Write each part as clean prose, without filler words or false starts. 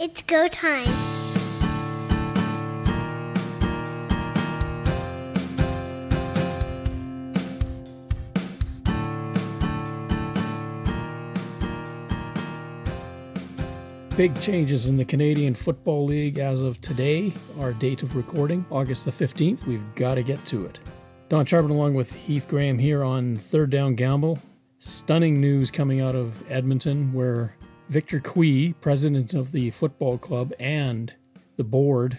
It's go time. Big changes in the Canadian Football League as of today, our date of recording, August the 15th. We've got to get to it. Don Charbon along with Heath Graham here on Third Down Gamble. Stunning news coming out of Edmonton where Victor Cui, president of the football club, and the board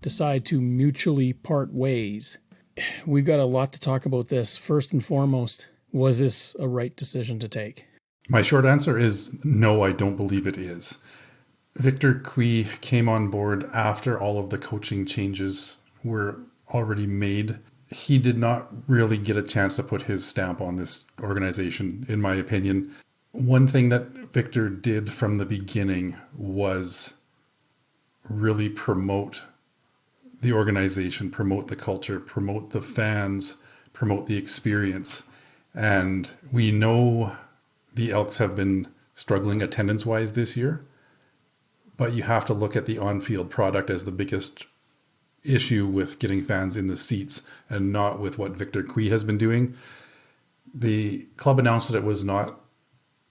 decide to mutually part ways. We've got a lot to talk about this. First and foremost, was this a right decision to take? My short answer is no, I don't believe it is. Victor Cui came on board after all of the coaching changes were already made. He did not really get a chance to put his stamp on this organization, in my opinion. One thing that Victor did from the beginning was really promote the organization, promote the culture, promote the fans, promote the experience. And we know the Elks have been struggling attendance-wise this year, but you have to look at the on-field product as the biggest issue with getting fans in the seats and not with what Victor Cui has been doing. The club announced that it was not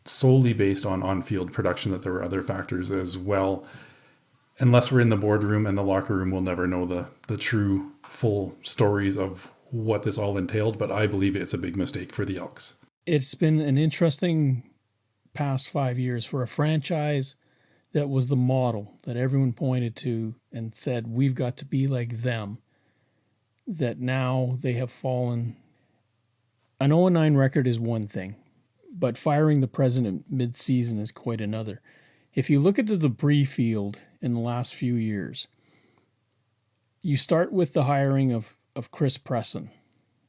solely based on on-field production, that there were other factors as well. Unless we're in the boardroom and the locker room, we'll never know the true full stories of what this all entailed, but I believe it's a big mistake for the Elks. It's been an interesting past 5 years for a franchise that was the model that everyone pointed to and said, we've got to be like them, that now they have fallen. An 0-9 record is one thing, but firing the president mid-season is quite another. If you look at the debris field in the last few years, you start with the hiring of Chris Presson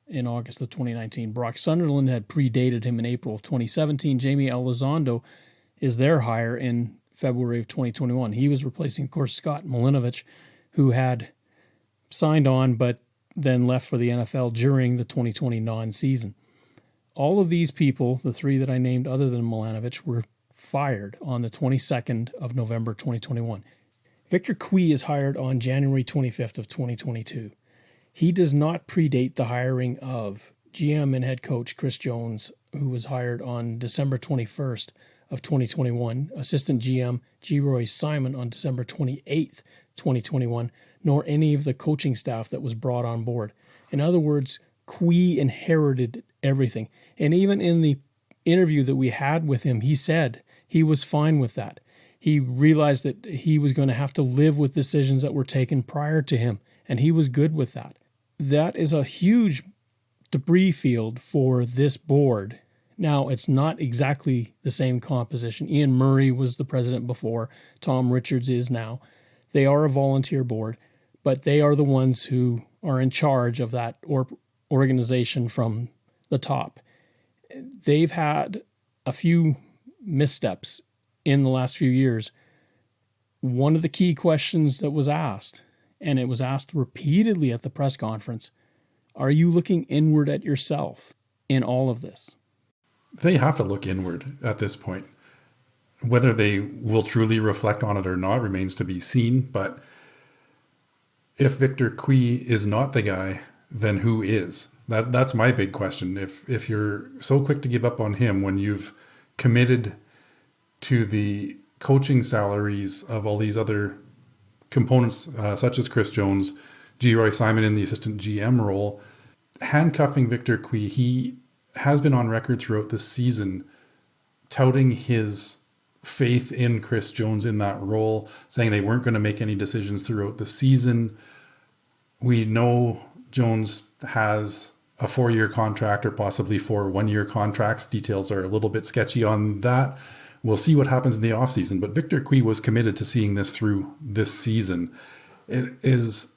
in August of 2019. Brock Sunderland had predated him in April of 2017. Jamie Elizondo is their hire in February of 2021. He was replacing, of course, Scott Milinovich, who had signed on but then left for the NFL during the 2020 non-season. All of these people, the three that I named other than Milinovich, were fired on the 22nd of November 2021. Victor Cui is hired on January 25th of 2022. He does not predate the hiring of GM and head coach Chris Jones, who was hired on December 21st of 2021, assistant GM G. Roy Simon on December 28th, 2021, nor any of the coaching staff that was brought on board. In other words, Cui inherited everything. And even in the interview that we had with him, he said he was fine with that. He realized that he was going to have to live with decisions that were taken prior to him, and he was good with that. That is a huge debris field for this board. Now, it's not exactly the same composition. Ian Murray was the president before. Tom Richards is now. They are a volunteer board, but they are the ones who are in charge of that organization from the top. They've had a few missteps in the last few years. One of the key questions that was asked, and it was asked repeatedly at the press conference, are you looking inward at yourself in all of this? They have to look inward at this point. Whether they will truly reflect on it or not remains to be seen, but if Victor Cui is not the guy, then who is? That's my big question. If you're so quick to give up on him when you've committed to the coaching salaries of all these other components, such as Chris Jones, G. Roy Simon in the assistant GM role, handcuffing Victor Cui, he has been on record throughout the season touting his faith in Chris Jones in that role, saying they weren't going to make any decisions throughout the season. We know Jones has a 4-year contract or possibly 4 one-year contracts. Details are a little bit sketchy on that. We'll see what happens in the offseason, but Victor Cui was committed to seeing this through this season. It is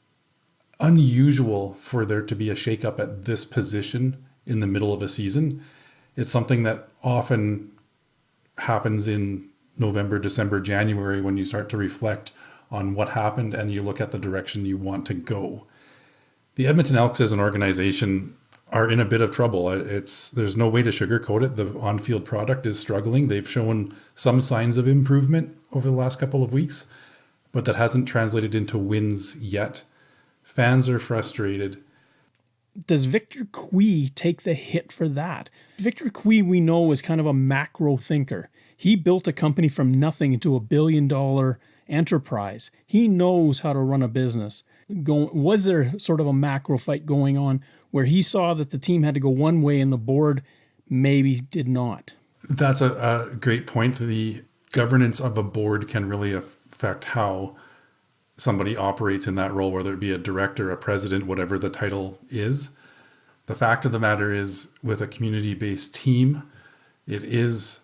unusual for there to be a shakeup at this position in the middle of a season. It's something that often happens in November, December, January when you start to reflect on what happened and you look at the direction you want to go. The Edmonton Elks as an organization are in a bit of trouble. There's no way to sugarcoat it. The on-field product is struggling. They've shown some signs of improvement over the last couple of weeks, but that hasn't translated into wins yet. Fans are frustrated. Does Victor Cui take the hit for that? Victor Cui, we know, is kind of a macro thinker. He built a company from nothing into a $1 billion enterprise. He knows how to run a business. Was there sort of a macro fight going on where he saw that the team had to go one way and the board maybe did not? That's a great point. The governance of a board can really affect how somebody operates in that role, whether it be a director, a president, whatever the title is. The fact of the matter is, with a community-based team, it is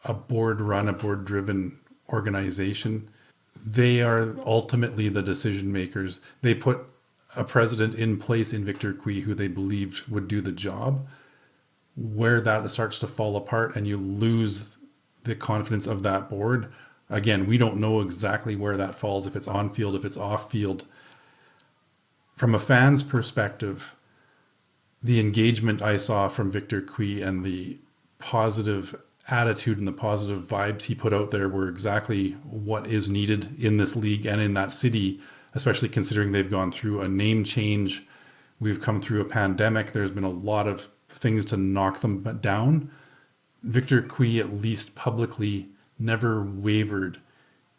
a board-run, a board-driven organization. They are ultimately the decision makers. They put a president in place in Victor Cui who they believed would do the job. Where that starts to fall apart and you lose the confidence of that board, again, we don't know exactly where that falls, if it's on field, if it's off field. From a fan's perspective, the engagement I saw from Victor Cui and the positive attitude and the positive vibes he put out there were exactly what is needed in this league and in that city, especially considering they've gone through a name change. We've come through a pandemic. There's been a lot of things to knock them down. Victor Cui, at least publicly, never wavered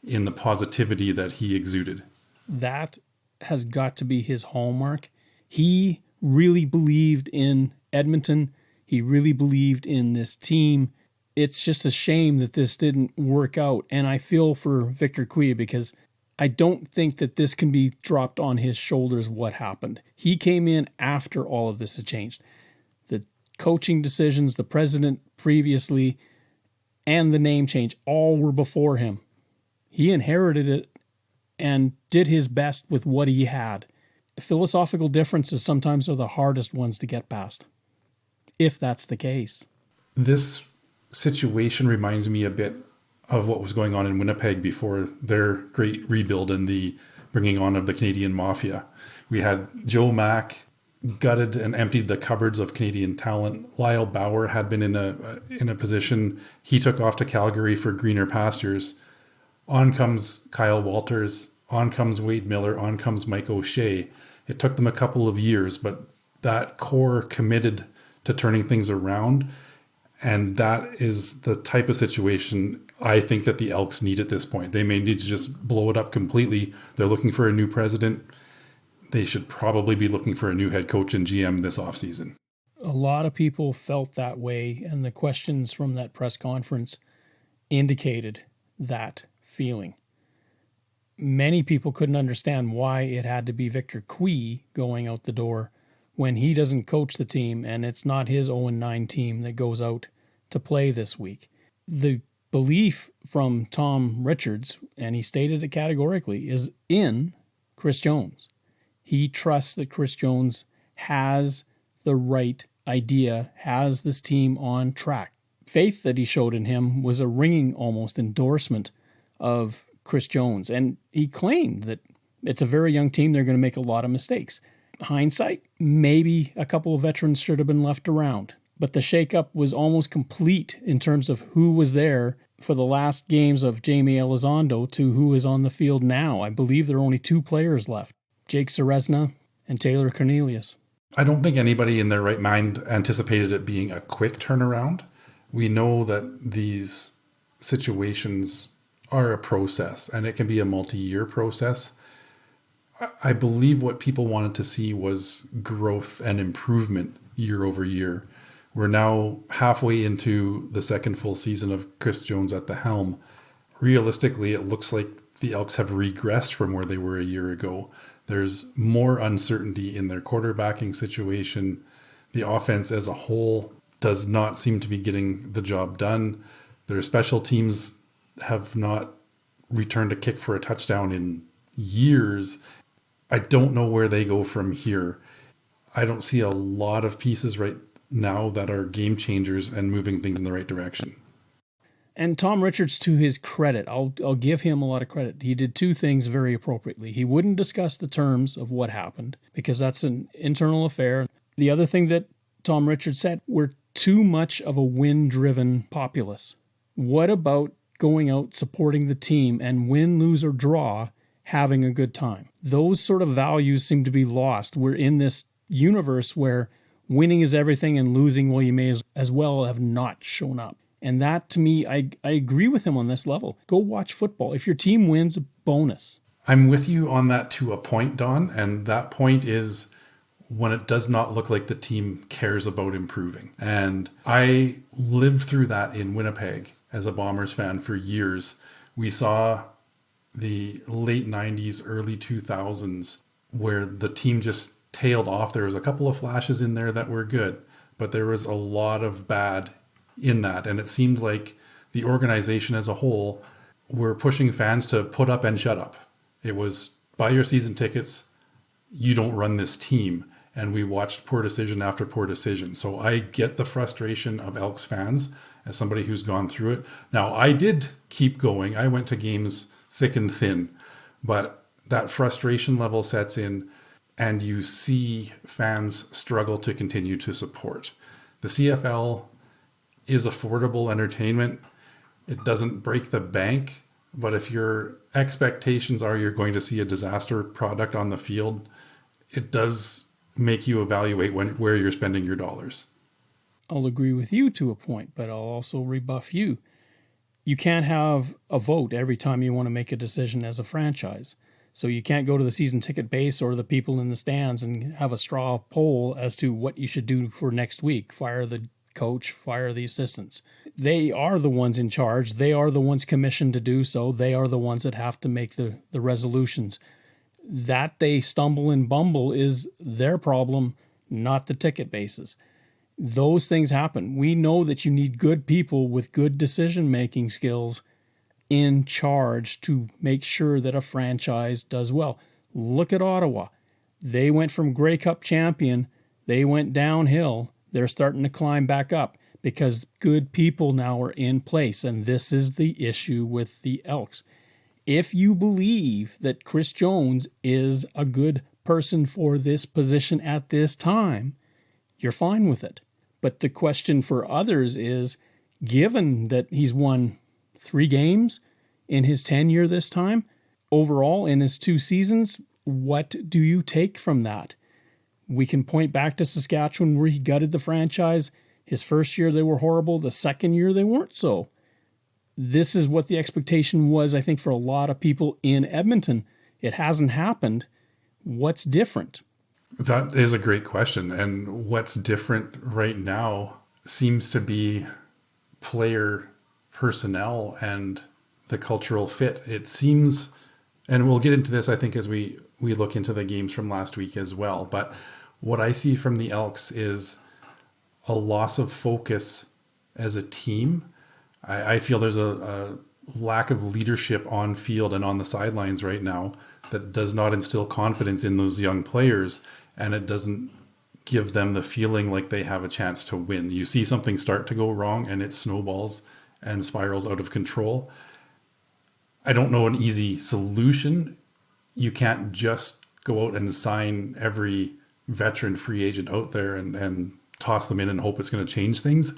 in the positivity that he exuded. That has got to be his hallmark. He really believed in Edmonton. He really believed in this team. It's just a shame that this didn't work out. And I feel for Victor Cui because I don't think that this can be dropped on his shoulders what happened. He came in after all of this had changed. The coaching decisions, the president previously, and the name change all were before him. He inherited it and did his best with what he had. Philosophical differences sometimes are the hardest ones to get past, if that's the case. This situation reminds me a bit of what was going on in Winnipeg before their great rebuild and the bringing on of the Canadian Mafia. We had Joe Mack gutted and emptied the cupboards of Canadian talent. Lyle Bauer had been in a position. He took off to Calgary for greener pastures. On comes Kyle Walters. On comes Wade Miller. On comes Mike O'Shea. It took them a couple of years, but that core committed to turning things around. And that is the type of situation I think that the Elks need at this point. They may need to just blow it up completely. They're looking for a new president. They should probably be looking for a new head coach and GM this offseason. A lot of people felt that way, and the questions from that press conference indicated that feeling. Many people couldn't understand why it had to be Victor Cui going out the door when he doesn't coach the team and it's not his 0-9 team that goes out to play this week. The belief from Tom Richards, and he stated it categorically, is in Chris Jones. He trusts that Chris Jones has the right idea, has this team on track. Faith that he showed in him was a ringing almost endorsement of Chris Jones. And he claimed that it's a very young team. They're going to make a lot of mistakes. Hindsight, maybe a couple of veterans should have been left around. But the shakeup was almost complete in terms of who was there for the last games of Jamie Elizondo to who is on the field now. I believe there are only 2 players left, Jake Ceresna and Taylor Cornelius. I don't think anybody in their right mind anticipated it being a quick turnaround. We know that these situations are a process and it can be a multi-year process. I believe what people wanted to see was growth and improvement year over year. We're now halfway into the second full season of Chris Jones at the helm. Realistically, it looks like the Elks have regressed from where they were a year ago. There's more uncertainty in their quarterbacking situation. The offense as a whole does not seem to be getting the job done. Their special teams have not returned a kick for a touchdown in years. I don't know where they go from here. I don't see a lot of pieces right now that are game changers and moving things in the right direction. And Tom Richards, to his credit, I'll give him a lot of credit. He did 2 things very appropriately. He wouldn't discuss the terms of what happened because that's an internal affair. The other thing that Tom Richards said, we're too much of a win-driven populace. What about going out, supporting the team, and win, lose, or draw, having a good time. Those sort of values seem to be lost. We're in this universe where winning is everything and losing, well, you may as well have not shown up. And that, to me, I agree with him on this level. Go watch football. If your team wins, bonus. I'm with you on that to a point, Don. And that point is when it does not look like the team cares about improving. And I lived through that in Winnipeg as a Bombers fan for years. We saw the late 90s, early 2000s, where the team just tailed off. There was a couple of flashes in there that were good, but there was a lot of bad in that. And it seemed like the organization as a whole were pushing fans to put up and shut up. It was buy your season tickets. You don't run this team. And we watched poor decision after poor decision. So I get the frustration of Elks fans as somebody who's gone through it. Now, I did keep going. I went to games thick and thin, but that frustration level sets in and you see fans struggle to continue to support. The CFL is affordable entertainment. It doesn't break the bank, but if your expectations are you're going to see a disaster product on the field, it does make you evaluate where you're spending your dollars. I'll agree with you to a point, but I'll also rebuff you. You can't have a vote every time you want to make a decision as a franchise. So you can't go to the season ticket base or the people in the stands and have a straw poll as to what you should do for next week. Fire the coach, fire the assistants. They are the ones in charge. They are the ones commissioned to do so. They are the ones that have to make the resolutions. That they stumble and bumble is their problem, not the ticket bases. Those things happen. We know that you need good people with good decision-making skills in charge to make sure that a franchise does well. Look at Ottawa. They went from Grey Cup champion, they went downhill. They're starting to climb back up because good people now are in place, and this is the issue with the Elks. If you believe that Chris Jones is a good person for this position at this time, you're fine with it. But the question for others is, given that he's won 3 games in his tenure this time, overall in his 2 seasons, what do you take from that? We can point back to Saskatchewan where he gutted the franchise. His first year they were horrible. The second year they weren't so. This is what the expectation was, I think, for a lot of people in Edmonton. It hasn't happened. What's different? That is a great question. And what's different right now seems to be player personnel and the cultural fit. It seems, and we'll get into this, I think, as we look into the games from last week as well. But what I see from the Elks is a loss of focus as a team. I feel there's a lack of leadership on field and on the sidelines right now that does not instill confidence in those young players, and it doesn't give them the feeling like they have a chance to win. You see something start to go wrong and it snowballs and spirals out of control. I don't know an easy solution. You can't just go out and sign every veteran free agent out there and toss them in and hope it's going to change things.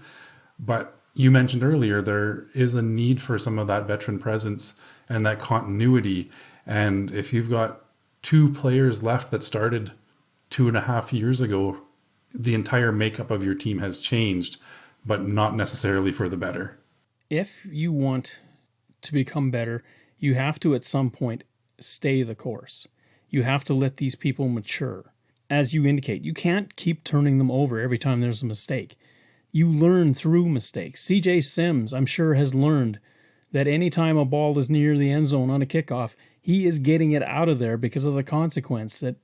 But you mentioned earlier, there is a need for some of that veteran presence and that continuity. And if you've got 2 players left that started 2.5 years ago, the entire makeup of your team has changed, but not necessarily for the better. If you want to become better, you have to at some point stay the course. You have to let these people mature. As you indicate, you can't keep turning them over every time there's a mistake. You learn through mistakes. CJ Sims, I'm sure, has learned that anytime a ball is near the end zone on a kickoff, he is getting it out of there because of the consequence that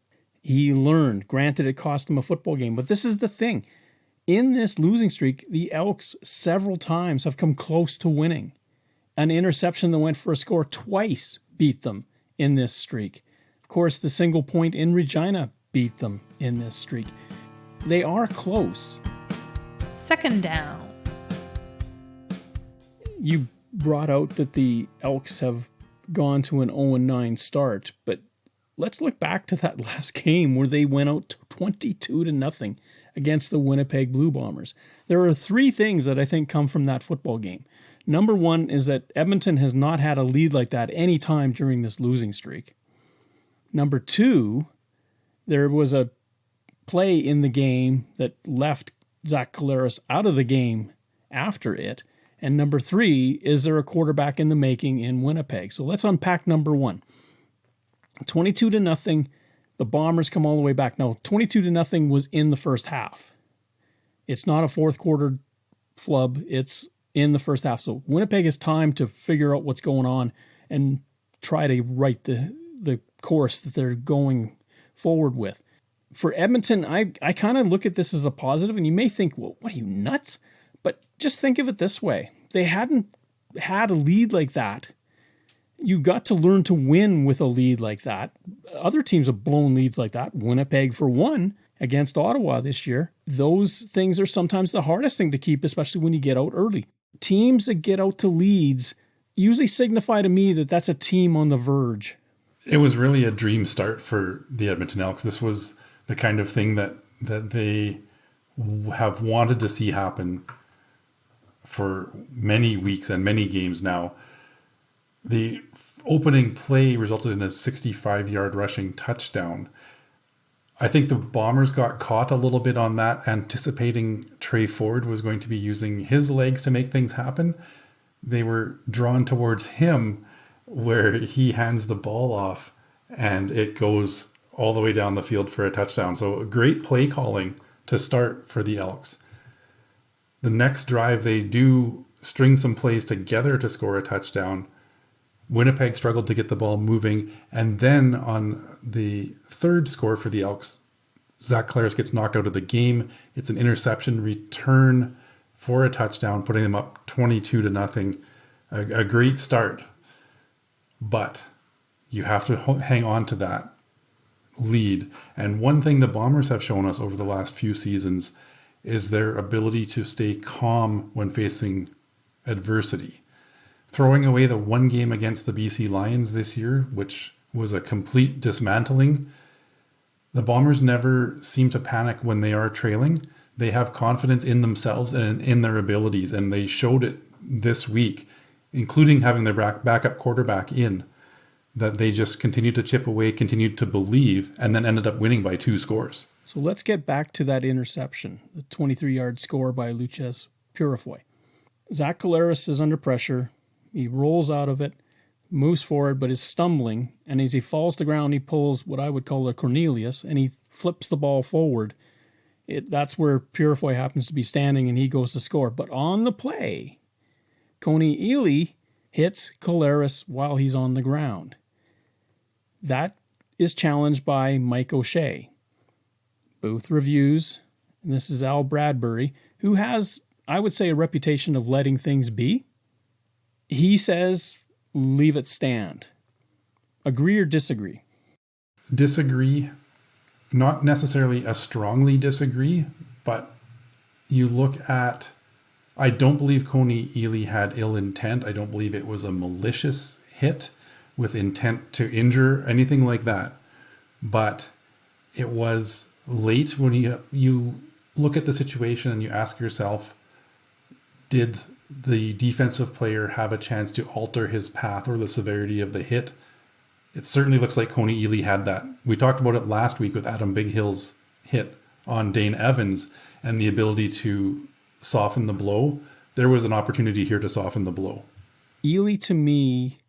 he learned. Granted, it cost him a football game, but this is the thing. In this losing streak, the Elks several times have come close to winning. An interception that went for a score twice beat them in this streak. Of course, the single point in Regina beat them in this streak. They are close. Second down. You brought out that the Elks have gone to an 0-9 start, but let's look back to that last game where they went out 22-0 against the Winnipeg Blue Bombers. There are 3 things that I think come from that football game. Number 1 is that Edmonton has not had a lead like that any time during this losing streak. Number two, there was a play in the game that left Zach Collaros out of the game after it. And number three, is there a quarterback in the making in Winnipeg? So let's unpack number one. 22-0, the Bombers come all the way back. No, 22-0 was in the first half. It's not a fourth quarter flub. It's in the first half. So Winnipeg has time to figure out what's going on and try to right the course that they're going forward with. For Edmonton, I kind of look at this as a positive, and you may think, well, what are you, nuts? But just think of it this way. They hadn't had a lead like that. You got to learn to win with a lead like that. Other teams have blown leads like that. Winnipeg, for one, against Ottawa this year. Those things are sometimes the hardest thing to keep, especially when you get out early. Teams that get out to leads usually signify to me that that's a team on the verge. It was really a dream start for the Edmonton Elks. This was the kind of thing that they have wanted to see happen for many weeks and many games now. The opening play resulted in a 65-yard rushing touchdown. I think the Bombers got caught a little bit on that, anticipating Trey Ford was going to be using his legs to make things happen. They were drawn towards him, where he hands the ball off and it goes all the way down the field for a touchdown. So a great play calling to start for the Elks. The next drive, they do string some plays together to score a touchdown. Winnipeg struggled to get the ball moving. And then on the third score for the Elks, Zach Collaros gets knocked out of the game. It's an interception return for a touchdown, putting them up 22-0. A great start. But you have to hang on to that lead. And one thing the Bombers have shown us over the last few seasons is their ability to stay calm when facing adversity. Throwing away the one game against the BC Lions this year, which was a complete dismantling, the Bombers never seem to panic when they are trailing. They have confidence in themselves and in their abilities, and they showed it this week, including having their backup quarterback in, that they just continued to chip away, continued to believe, and then ended up winning by 2 scores. So let's get back to that interception, the 23-yard score by Lucas Purifoy. Zach Collaros is under pressure. He rolls out of it, moves forward, but is stumbling. And as he falls to the ground, he pulls what I would call a Cornelius, and he flips the ball forward. That's where Purifoy happens to be standing, and he goes to score. But on the play, Coney Ely hits Collaros while he's on the ground. That is challenged by Mike O'Shea. Booth reviews, and this is Al Bradbury, who has, I would say, a reputation of letting things be. He says, leave it stand. Agree or disagree? Disagree. Not necessarily a strongly disagree, but you look at, I don't believe Coney Ely had ill intent. I don't believe it was a malicious hit with intent to injure, anything like that. But it was late when you look at the situation and you ask yourself, did the defensive player have a chance to alter his path or the severity of the hit? It certainly looks like Coney Ely had that. We talked about it last week with Adam Bighill's hit on Dane Evans and the ability to soften the blow. There was an opportunity here to soften the blow. Ely, to me,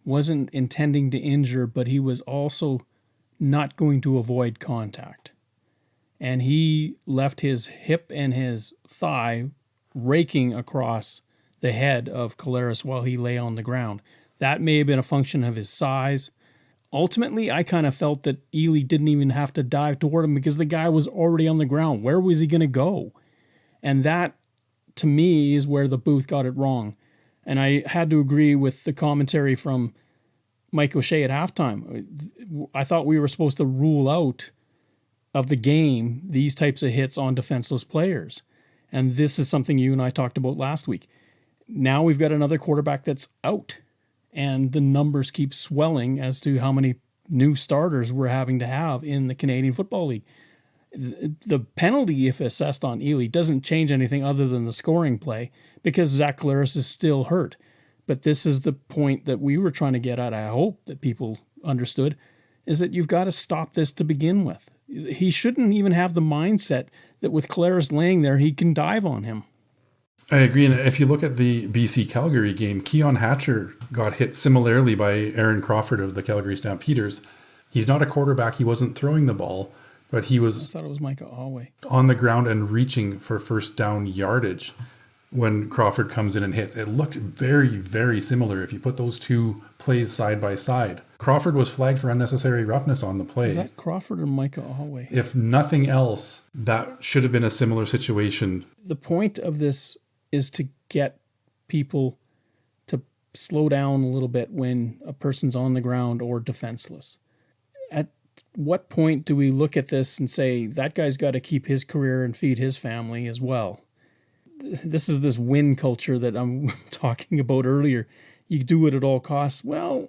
wasn't intending to injure, but he was also not going to avoid contact. And he left his hip and his thigh raking across the head of Collaros while he lay on the ground. That may have been a function of his size. Ultimately, I kind of felt that Ely didn't even have to dive toward him because the guy was already on the ground. Where was he going to go? And that, to me, is where the booth got it wrong. And I had to agree with the commentary from Mike O'Shea at halftime. I thought we were supposed to rule out of the game these types of hits on defenseless players. And this is something you and I talked about last week. Now we've got another quarterback that's out, and the numbers keep swelling as to how many new starters we're having to have in the Canadian Football League. The penalty, if assessed on Ely, doesn't change anything other than the scoring play because Zach Collaros is still hurt. But this is the point that we were trying to get at. I hope that people understood. is that you've got to stop this to begin with. He shouldn't even have the mindset that with Collaros laying there, he can dive on him. I agree. And if you look at the BC Calgary game, Keon Hatcher got hit similarly by Aaron Crawford of the Calgary Stampeders. He's not a quarterback. He wasn't throwing the ball, but he was I thought it was Micah Alway on the ground and reaching for first down yardage when Crawford comes in and hits. It looked very, very similar if you put those two plays side by side. Crawford was flagged for unnecessary roughness on the play. Is that Crawford or Micah Alway? If nothing else, that should have been a similar situation. The point of this is to get people to slow down a little bit when a person's on the ground or defenseless. At what point do we look at this and say, that guy's got to keep his career and feed his family as well? This is this win culture that I'm talking about earlier. You do it at all costs. Well,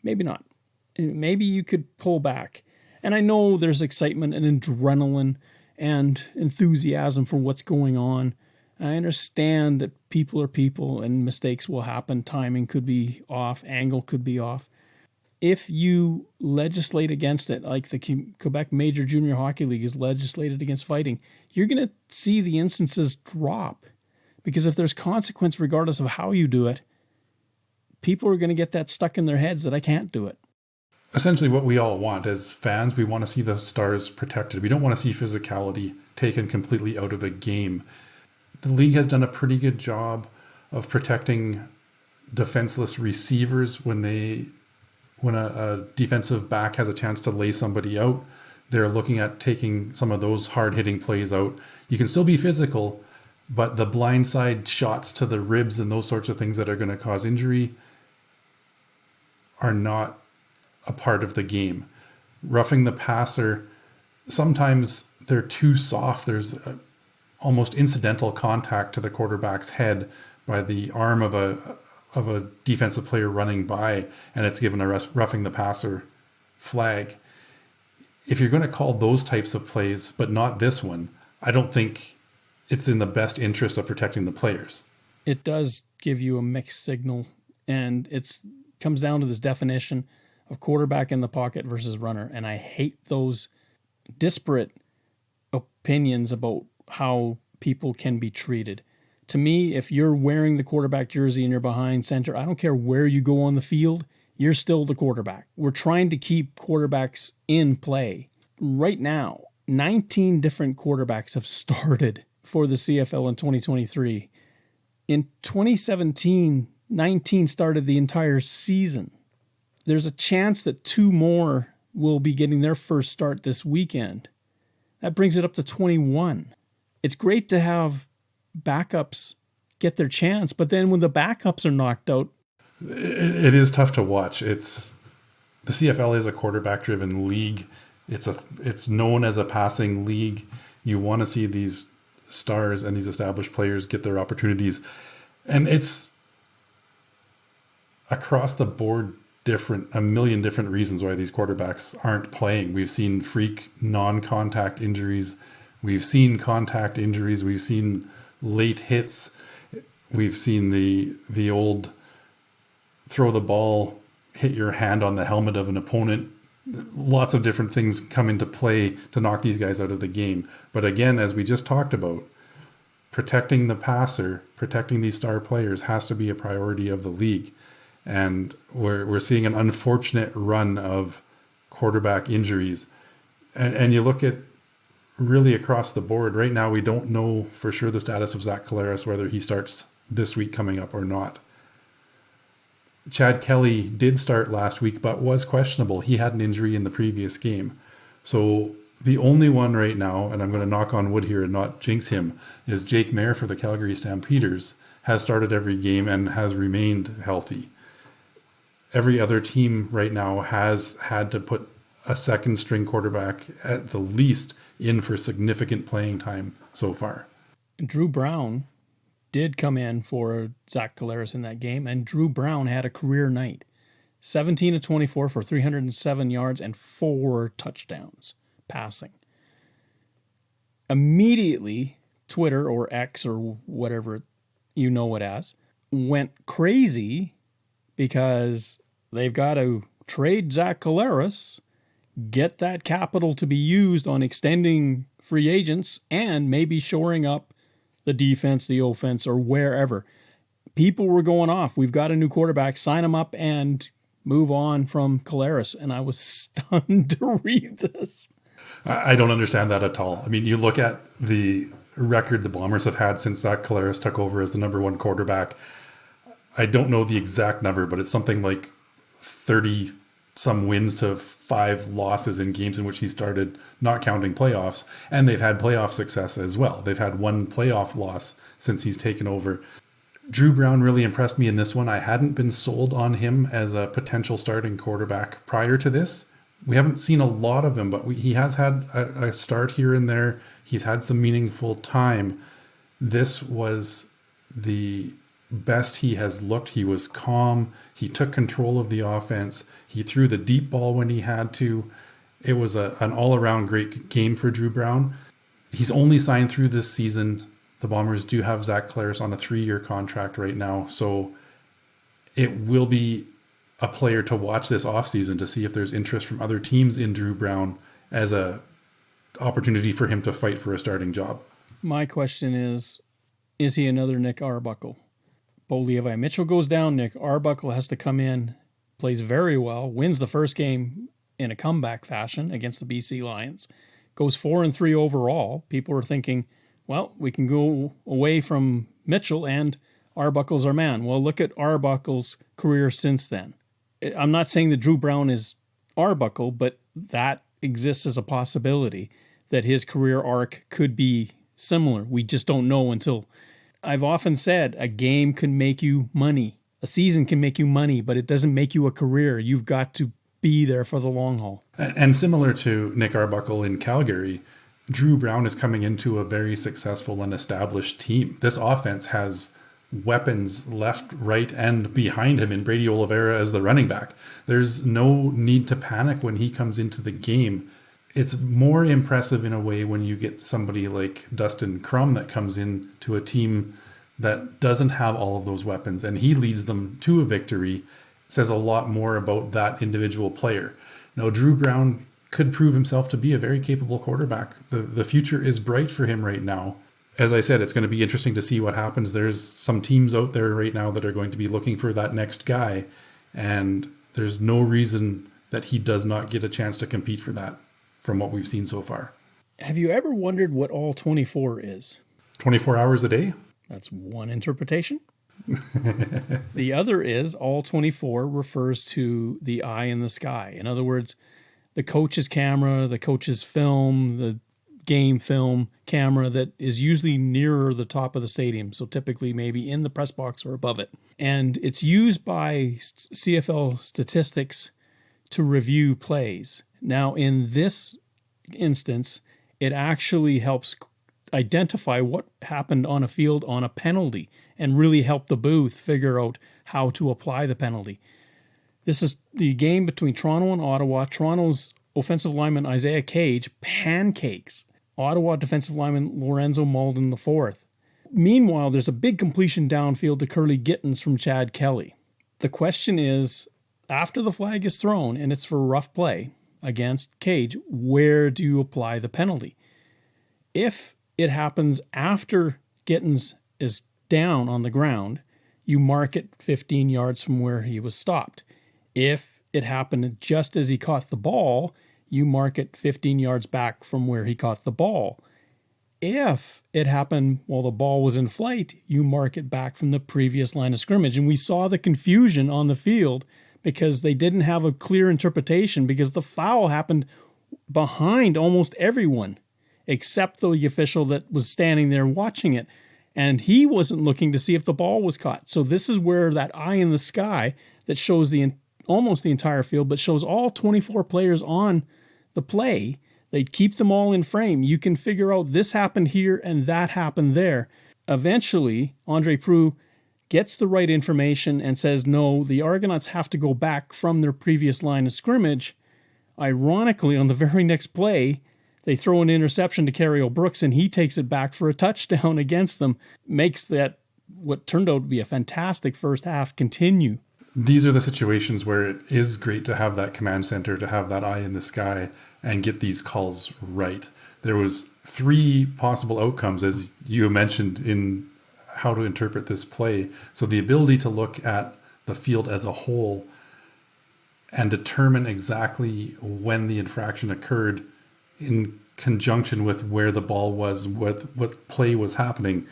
maybe not. Maybe you could pull back. And I know there's excitement and adrenaline and enthusiasm for what's going on. I understand that people are people and mistakes will happen. Timing could be off. Angle could be off. If you legislate against it, like the Quebec Major Junior Hockey League has legislated against fighting, you're going to see the instances drop. Because if there's consequence, regardless of how you do it, people are going to get that stuck in their heads that I can't do it. Essentially what we all want as fans, we want to see the stars protected. We don't want to see physicality taken completely out of a game. The league has done a pretty good job of protecting defenseless receivers when a defensive back has a chance to lay somebody out. They're looking at taking some of those hard-hitting plays out. You can still be physical, but the blindside shots to the ribs and those sorts of things that are going to cause injury are not a part of the game. Roughing the passer, sometimes they're too soft. There's almost incidental contact to the quarterback's head by the arm of a defensive player running by, and it's given a roughing the passer flag. If you're going to call those types of plays, but not this one, I don't think it's in the best interest of protecting the players. It does give you a mixed signal, and it comes down to this definition of quarterback in the pocket versus runner, and I hate those disparate opinions about how people can be treated. To me, if you're wearing the quarterback jersey and you're behind center, I don't care where you go on the field, you're still the quarterback. We're trying to keep quarterbacks in play. Right now, 19 different quarterbacks have started for the CFL in 2023. In 2017, 19 started the entire season. There's a chance that 2 more will be getting their first start this weekend. That brings it up to 21. It's great to have backups get their chance, but then when the backups are knocked out, it is tough to watch. The CFL is a quarterback-driven league. It's known as a passing league. You want to see these stars and these established players get their opportunities, and it's across the board a million different reasons why these quarterbacks aren't playing. We've seen freak non-contact injuries. We've seen contact injuries. We've seen late hits. We've seen the old throw the ball, hit your hand on the helmet of an opponent. Lots of different things come into play to knock these guys out of the game. But again, as we just talked about, protecting the passer, protecting these star players has to be a priority of the league. And we're seeing an unfortunate run of quarterback injuries. And you look at really across the board. Right now, we don't know for sure the status of Zach Collaros, whether he starts this week coming up or not. Chad Kelly did start last week, but was questionable. He had an injury in the previous game. So the only one right now, and I'm going to knock on wood here and not jinx him, is Jake Mayer for the Calgary Stampeders, has started every game and has remained healthy. Every other team right now has had to put a second string quarterback at the least in for significant playing time so far. Drew Brown did come in for Zach Collaros in that game, and Drew Brown had a career night. 17 of 24 for 307 yards and 4 touchdowns passing. Immediately, Twitter or X or whatever you know it as, went crazy because they've got to trade Zach Collaros, get that capital to be used on extending free agents and maybe shoring up the defense, the offense, or wherever. People were going off. We've got a new quarterback. Sign him up and move on from Collaros. And I was stunned to read this. I don't understand that at all. I mean, you look at the record the Bombers have had since Zach Collaros took over as the number one quarterback. I don't know the exact number, but it's something like 30 some wins to 5 losses in games in which he started, not counting playoffs. And they've had playoff success as well. They've had 1 playoff loss since he's taken over. Drew Brown really impressed me in this one. I hadn't been sold on him as a potential starting quarterback prior to this. We haven't seen a lot of him, but he has had a start here and there. He's had some meaningful time. This was the best he has looked. He was calm. He took control of the offense. He threw the deep ball when he had to. It was an all-around great game for Drew Brown. He's only signed through this season. The Bombers do have Zach Collaros on a 3-year contract right now, so it will be a player to watch this offseason to see if there's interest from other teams in Drew Brown as a opportunity for him to fight for a starting job. My question is he another Nick Arbuckle? Bo Levi Mitchell goes down, Nick Arbuckle has to come in, plays very well, wins the first game in a comeback fashion against the BC Lions, goes 4-3 overall. People are thinking, well, we can go away from Mitchell and Arbuckle's our man. Well, look at Arbuckle's career since then. I'm not saying that Drew Brown is Arbuckle, but that exists as a possibility that his career arc could be similar. We just don't know until... I've often said a game can make you money. A season can make you money, but it doesn't make you a career. You've got to be there for the long haul. And similar to Nick Arbuckle in Calgary, Drew Brown is coming into a very successful and established team. This offense has weapons left, right, and behind him in Brady Oliveira as the running back. There's no need to panic when he comes into the game. It's more impressive in a way when you get somebody like Dustin Crum that comes in to a team that doesn't have all of those weapons and he leads them to a victory. It says a lot more about that individual player. Now, Drew Brown could prove himself to be a very capable quarterback. The future is bright for him right now. As I said, it's going to be interesting to see what happens. There's some teams out there right now that are going to be looking for that next guy, and there's no reason that he does not get a chance to compete for that from what we've seen so far. Have you ever wondered what all 24 is? 24 hours a day? That's one interpretation. The other is all 24 refers to the eye in the sky. In other words, the coach's camera, the coach's film, the game film camera that is usually nearer the top of the stadium. So typically maybe in the press box or above it. And it's used by CFL statistics to review plays. Now, in this instance, it actually helps identify what happened on a field on a penalty and really help the booth figure out how to apply the penalty. This is the game between Toronto and Ottawa. Toronto's offensive lineman Isaiah Cage pancakes Ottawa defensive lineman Lorenzo Malden IV. Meanwhile, there's a big completion downfield to Curly Gittins from Chad Kelly. The question is, after the flag is thrown and it's for rough play against Cage, where do you apply the penalty? If it happens after Gittins is down on the ground, you mark it 15 yards from where he was stopped. If it happened just as he caught the ball, you mark it 15 yards back from where he caught the ball. If it happened while the ball was in flight, you mark it back from the previous line of scrimmage. And we saw the confusion on the field because they didn't have a clear interpretation because the foul happened behind almost everyone except the official that was standing there watching it. And he wasn't looking to see if the ball was caught. So this is where that eye in the sky that shows almost the entire field, but shows all 24 players on the play. They'd keep them all in frame. You can figure out this happened here and that happened there. Eventually, Andre Proulx gets the right information and says, no, the Argonauts have to go back from their previous line of scrimmage. Ironically, on the very next play, they throw an interception to Carriel Brooks and he takes it back for a touchdown against them. Makes that what turned out to be a fantastic first half continue. these are the situations where it is great to have that command center, to have that eye in the sky and get these calls right. There was 3 possible outcomes, as you mentioned, in how to interpret this play. So the ability to look at the field as a whole and determine exactly when the infraction occurred in conjunction with where the ball was, what play was happening,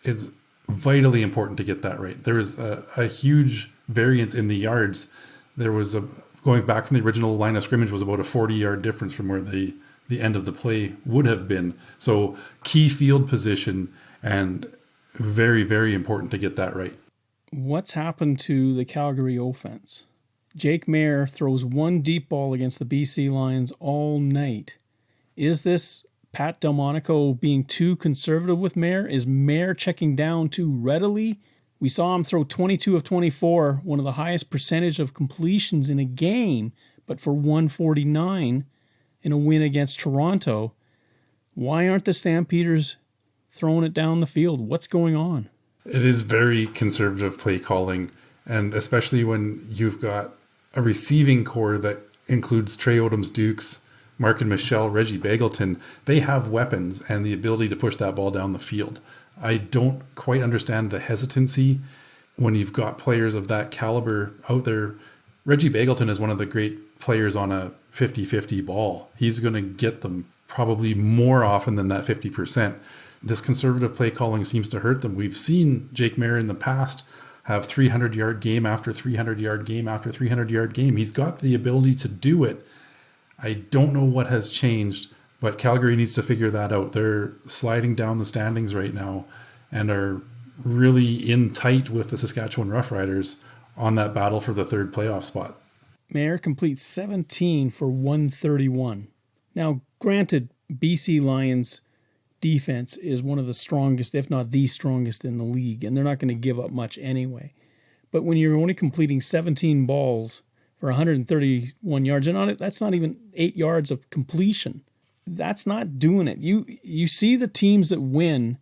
is vitally important to get that right. There was a huge variance in the yards. There was going back from the original line of scrimmage was about a 40-yard difference from where the end of the play would have been. So key field position, and very, very important to get that right. What's happened to the Calgary offense? Jake Maier throws one deep ball against the BC Lions all night. Is this Pat Delmonico being too conservative with Maier? Is Maier checking down too readily? We saw him throw 22 of 24, one of the highest percentage of completions in a game, but for 149 in a win against Toronto. Why aren't the Stampeders throwing it down the field? What's going on? It is very conservative play calling, and especially when you've got a receiving core that includes Trey Odoms-Dukes, Mark and Michelle, Reggie Bagleton. They have weapons and the ability to push that ball down the field. I don't quite understand the hesitancy when you've got players of that caliber out there. Reggie Bagleton is one of the great players on a 50-50 ball. He's going to get them probably more often than that 50%. This conservative play calling seems to hurt them. We've seen Jake Maier in the past have 300-yard game after 300-yard game after 300-yard game. He's got the ability to do it. I don't know what has changed, but Calgary needs to figure that out. They're sliding down the standings right now and are really in tight with the Saskatchewan Roughriders on that battle for the 3rd playoff spot. Maier completes 17 for 131. Now, granted, BC Lions defense is one of the strongest, if not the strongest in the league, and they're not going to give up much anyway. But when you're only completing 17 balls for 131 yards, and that's not even 8 yards of completion, that's not doing it. You see the teams that win.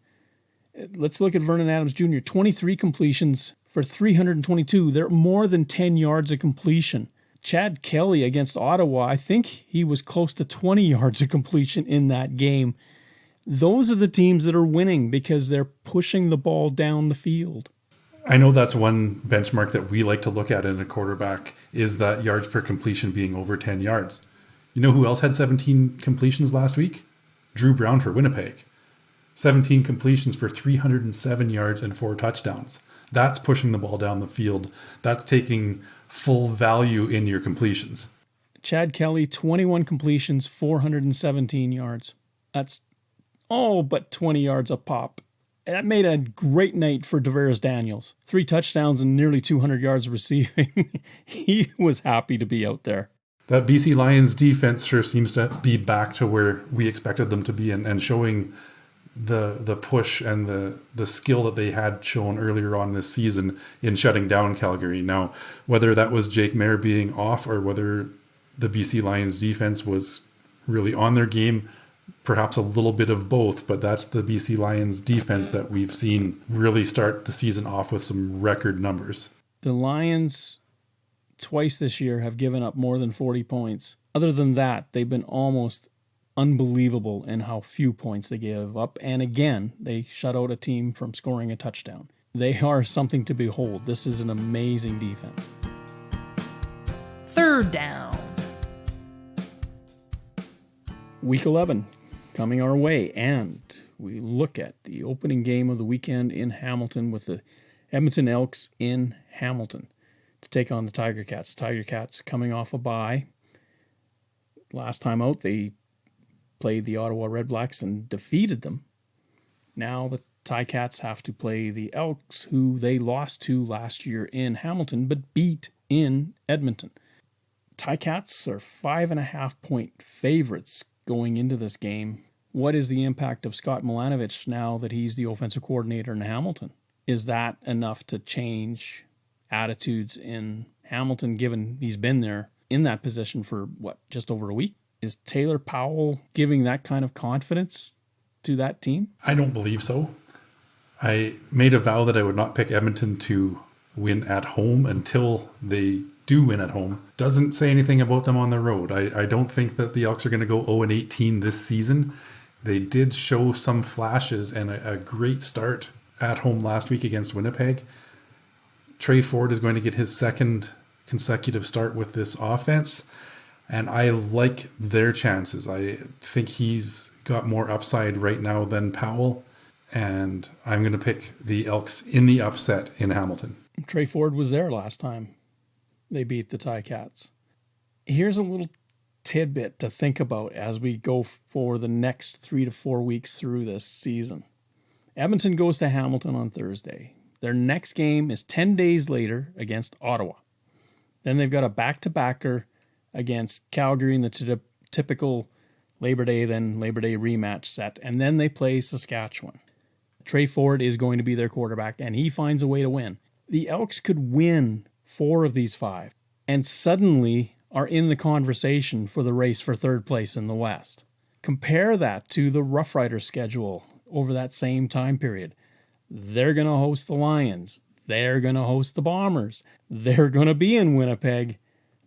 Let's look at Vernon Adams Jr., 23 completions for 322. They're more than 10 yards of completion. Chad Kelly against Ottawa, I think he was close to 20 yards of completion in that game. Those are the teams that are winning because they're pushing the ball down the field. I know that's one benchmark that we like to look at in a quarterback, is that yards per completion being over 10 yards. You know who else had 17 completions last week? Drew Brown for Winnipeg. 17 completions for 307 yards and 4 touchdowns. That's pushing the ball down the field. That's taking full value in your completions. Chad Kelly, 21 completions, 417 yards. That's all but 20 yards a pop. That made a great night for Tavares Daniels. 3 touchdowns and nearly 200 yards receiving. He was happy to be out there. That BC Lions defense sure seems to be back to where we expected them to be, and showing the push and the skill that they had shown earlier on this season in shutting down Calgary. Now, whether that was Jake Maier being off or whether the BC Lions defense was really on their game, perhaps a little bit of both, but that's the BC Lions defense that we've seen really start the season off with some record numbers. The Lions twice this year have given up more than 40 points. Other than that, they've been almost unbelievable in how few points they give up. And again, they shut out a team from scoring a touchdown. They are something to behold. This is an amazing defense. 3rd down. Week 11 coming our way, and we look at the opening game of the weekend in Hamilton with the Edmonton Elks in Hamilton to take on the Tiger Cats. Tiger Cats coming off a bye. Last time out, they played the Ottawa Redblacks and defeated them. Now the Ticats have to play the Elks, who they lost to last year in Hamilton, but beat in Edmonton. Ticats are 5.5-point favorites going into this game. What is the impact of Scott Milanovich now that he's the offensive coordinator in Hamilton? Is that enough to change attitudes in Hamilton, given he's been there in that position for, just over a week? Is Taylor Powell giving that kind of confidence to that team? I don't believe so. I made a vow that I would not pick Edmonton to win at home until they do win at home. Doesn't say anything about them on the road. I don't think that the Elks are going to go 0-18 this season. They did show some flashes and a great start at home last week against Winnipeg. Trey Ford is going to get his second consecutive start with this offense, and I like their chances. I think he's got more upside right now than Powell, and I'm going to pick the Elks in the upset in Hamilton. Trey Ford was there last time they beat the Ticats. Here's a little tidbit to think about as we go for the next 3 to 4 weeks through this season. Edmonton goes to Hamilton on Thursday. Their next game is 10 days later against Ottawa. Then they've got a back-to-backer against Calgary in the typical Labor Day rematch set. And then they play Saskatchewan. Trey Ford is going to be their quarterback, and he finds a way to win. The Elks could win 4 of these 5 and suddenly are in the conversation for the race for third place in the West. Compare that to the Rough Riders schedule over that same time period. They're going to host the Lions. They're going to host the Bombers. They're going to be in Winnipeg.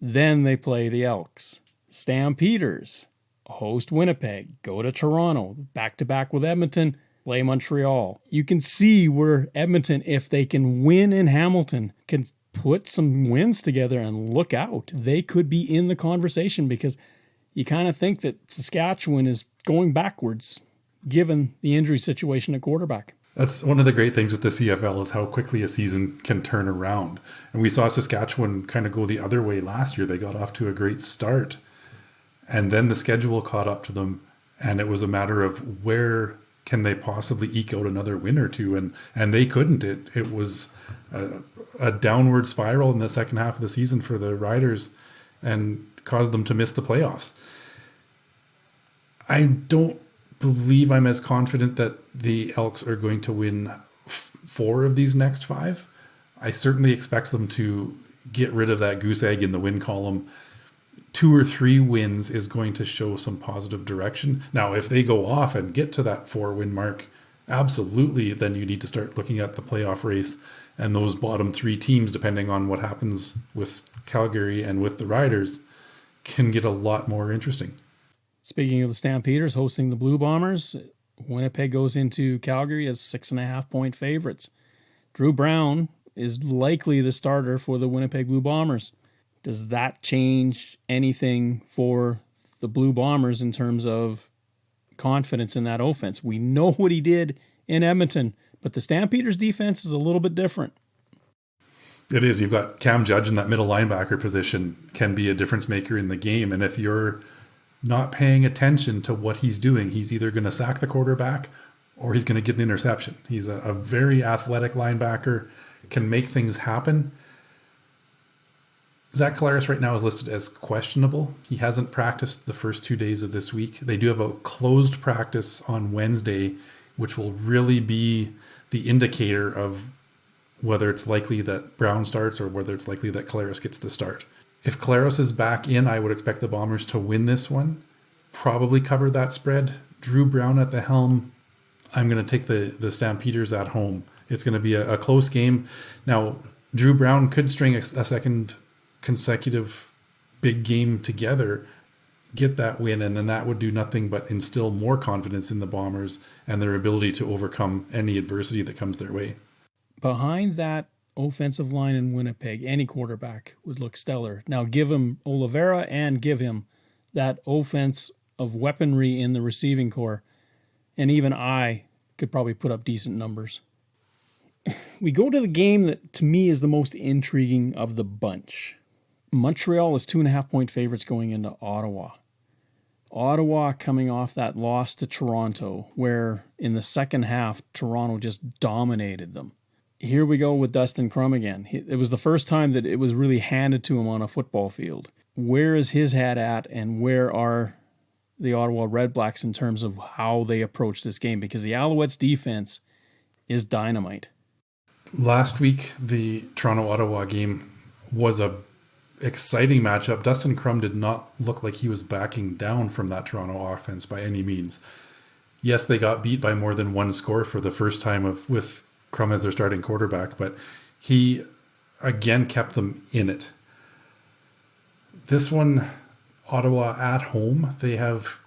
Then they play the Elks. Stampeders host Winnipeg, go to Toronto, back-to-back with Edmonton, play Montreal. You can see where Edmonton, if they can win in Hamilton, can put some wins together and look out. They could be in the conversation because you kind of think that Saskatchewan is going backwards given the injury situation at quarterback. That's one of the great things with the CFL is how quickly a season can turn around. And we saw Saskatchewan kind of go the other way last year. They got off to a great start, and then the schedule caught up to them, and it was a matter of where can they possibly eke out another win or two, and they couldn't. It was a downward spiral in the second half of the season for the Riders and caused them to miss the playoffs. I don't believe I'm as confident that the Elks are going to win 4 of these next 5. I certainly expect them to get rid of that goose egg in the win column. 2 or 3 wins is going to show some positive direction. Now, if they go off and get to that 4-win mark, absolutely, then you need to start looking at the playoff race, and those bottom 3 teams, depending on what happens with Calgary and with the Riders, can get a lot more interesting. Speaking of the Stampeders hosting the Blue Bombers, Winnipeg goes into Calgary as 6.5-point favorites. Drew Brown is likely the starter for the Winnipeg Blue Bombers. Does that change anything for the Blue Bombers in terms of confidence in that offense? We know what he did in Edmonton, but the Stampeders defense is a little bit different. It is. You've got Cam Judge in that middle linebacker position, can be a difference maker in the game. And if you're not paying attention to what he's doing, he's either going to sack the quarterback or he's going to get an interception. He's a very athletic linebacker, can make things happen. Zach Collaros right now is listed as questionable. He hasn't practiced the first 2 days of this week. They do have a closed practice on Wednesday, which will really be the indicator of whether it's likely that Brown starts or whether it's likely that Collaros gets the start. If Collaros is back in, I would expect the Bombers to win this one. Probably cover that spread. Drew Brown at the helm. I'm going to take the Stampeders at home. It's going to be a close game. Now, Drew Brown could string a second consecutive big game together, get that win, and then that would do nothing but instill more confidence in the Bombers and their ability to overcome any adversity that comes their way. Behind that offensive line in Winnipeg, any quarterback would look stellar. Now give him Oliveira and give him that offense of weaponry in the receiving core, and even I could probably put up decent numbers. We go to the game that to me is the most intriguing of the bunch. Montreal is 2.5-point favorites going into Ottawa. Ottawa coming off that loss to Toronto, where in the second half, Toronto just dominated them. Here we go with Dustin Crum again. It was the first time that it was really handed to him on a football field. Where is his head at, and where are the Ottawa Redblacks in terms of how they approach this game? Because the Alouettes' defense is dynamite. Last week, the Toronto-Ottawa game was a exciting matchup. Dustin Crum did not look like he was backing down from that Toronto offense by any means. Yes, they got beat by more than one score for the first time with Crum as their starting quarterback, but he again kept them in it. This one, Ottawa at home, they have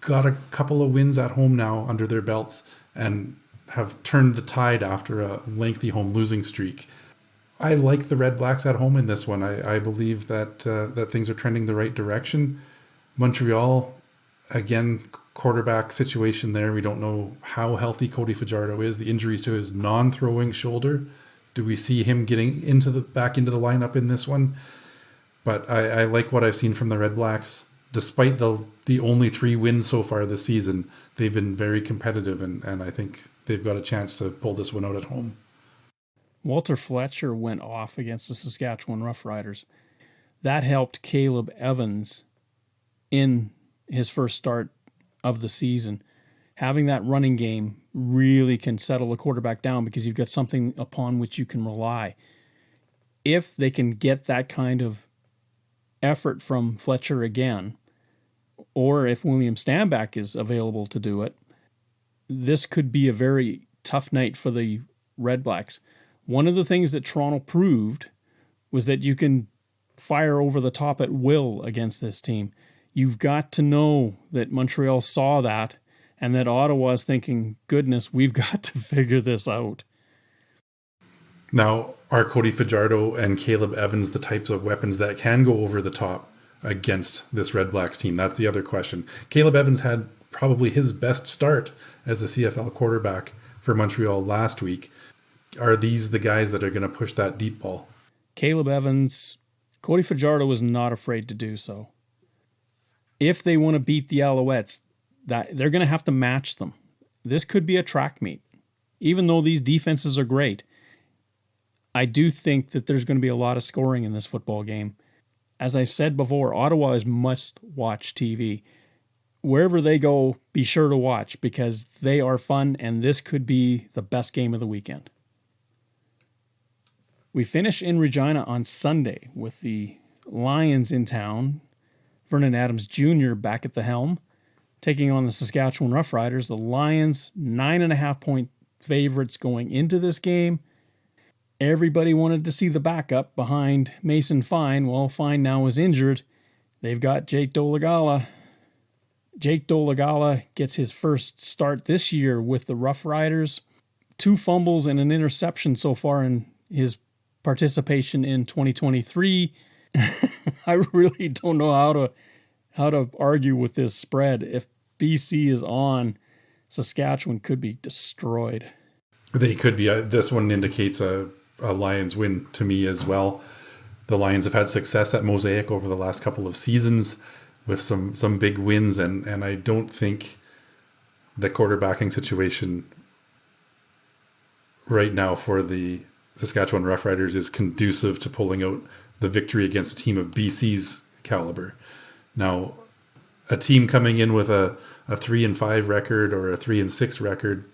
got a couple of wins at home now under their belts and have turned the tide after a lengthy home losing streak. I like the Red Blacks at home in this one. I believe that that things are trending the right direction. Montreal, again, quarterback situation there. We don't know how healthy Cody Fajardo is. The injuries to his non-throwing shoulder. Do we see him getting back into the lineup in this one? But I like what I've seen from the Red Blacks. Despite the only 3 wins so far this season, they've been very competitive, and I think they've got a chance to pull this one out at home. Walter Fletcher went off against the Saskatchewan Roughriders. That helped Caleb Evans in his first start of the season. Having that running game really can settle a quarterback down because you've got something upon which you can rely. If they can get that kind of effort from Fletcher again, or if William Stanback is available to do it, this could be a very tough night for the Red Blacks. One of the things that Toronto proved was that you can fire over the top at will against this team. You've got to know that Montreal saw that and that Ottawa's thinking, goodness, we've got to figure this out. Now, are Cody Fajardo and Caleb Evans the types of weapons that can go over the top against this Red Blacks team? That's the other question. Caleb Evans had probably his best start as a CFL quarterback for Montreal last week. Are these the guys that are going to push that deep ball? Caleb Evans, Cody Fajardo was not afraid to do so. If they want to beat the Alouettes, that they're going to have to match them. This could be a track meet. Even though these defenses are great, I do think that there's going to be a lot of scoring in this football game. As I've said before, Ottawa is must-watch TV. Wherever they go, be sure to watch because they are fun, and this could be the best game of the weekend. We finish in Regina on Sunday with the Lions in town. Vernon Adams Jr. back at the helm, taking on the Saskatchewan Roughriders. The Lions, 9.5-point favorites going into this game. Everybody wanted to see the backup behind Mason Fine. Well, Fine now is injured. They've got Jake Dolegala. Jake Dolegala gets his first start this year with the Roughriders. 2 fumbles and an interception so far in his participation in 2023. I really don't know how to argue with this spread. If BC is on, Saskatchewan could be destroyed. They could be. This one indicates a Lions win to me as well. The Lions have had success at Mosaic over the last couple of seasons with some big wins, and I don't think the quarterbacking situation right now for the Saskatchewan Roughriders is conducive to pulling out the victory against a team of BC's caliber. Now, a team coming in with a 3-5 record or a 3-6 record,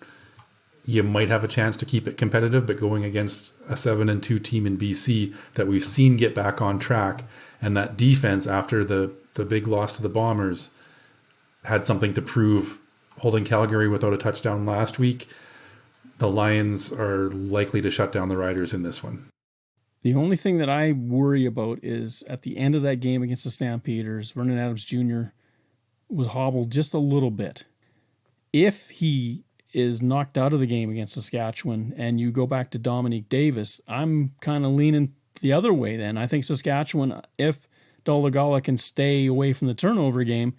you might have a chance to keep it competitive, but going against a 7-2 team in BC that we've seen get back on track, and that defense after the big loss to the Bombers had something to prove, holding Calgary without a touchdown last week. The Lions are likely to shut down the Riders in this one. The only thing that I worry about is at the end of that game against the Stampeders, Vernon Adams Jr. was hobbled just a little bit. If he is knocked out of the game against Saskatchewan and you go back to Dominique Davis, I'm kind of leaning the other way then. I think Saskatchewan, if Dolegala can stay away from the turnover game,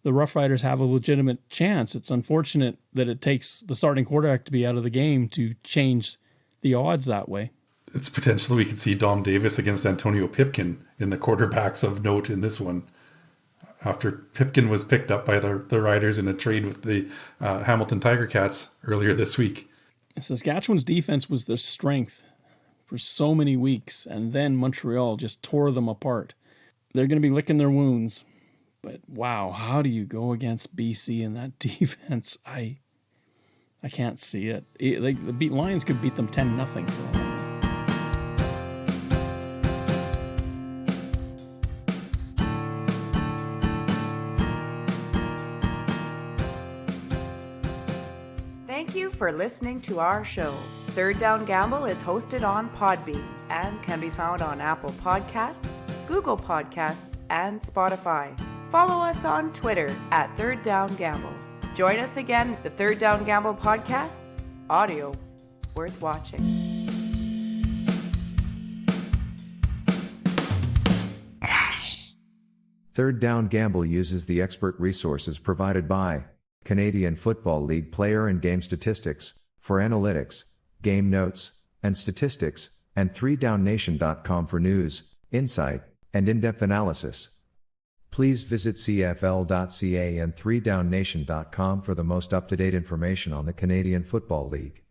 the Roughriders have a legitimate chance. It's unfortunate that it takes the starting quarterback to be out of the game to change the odds that way. It's potentially we could see Dom Davis against Antonio Pipkin in the quarterbacks of note in this one. After Pipkin was picked up by the Riders in a trade with the Hamilton Tiger Cats earlier this week. Saskatchewan's defense was their strength for so many weeks, and then Montreal just tore them apart. They're going to be licking their wounds. But wow, how do you go against BC in that defense? I can't see it. The Lions could beat them 10-0 for all. Thank you for listening to our show. Third Down Gamble is hosted on Podbean and can be found on Apple Podcasts, Google Podcasts, and Spotify. Follow us on Twitter at Third Down Gamble. Join us again, the Third Down Gamble podcast, audio worth watching. Third Down Gamble uses the expert resources provided by Canadian Football League player and game statistics for analytics, game notes, and statistics, and 3downnation.com for news, insight, and in-depth analysis. Please visit cfl.ca and 3downnation.com for the most up-to-date information on the Canadian Football League.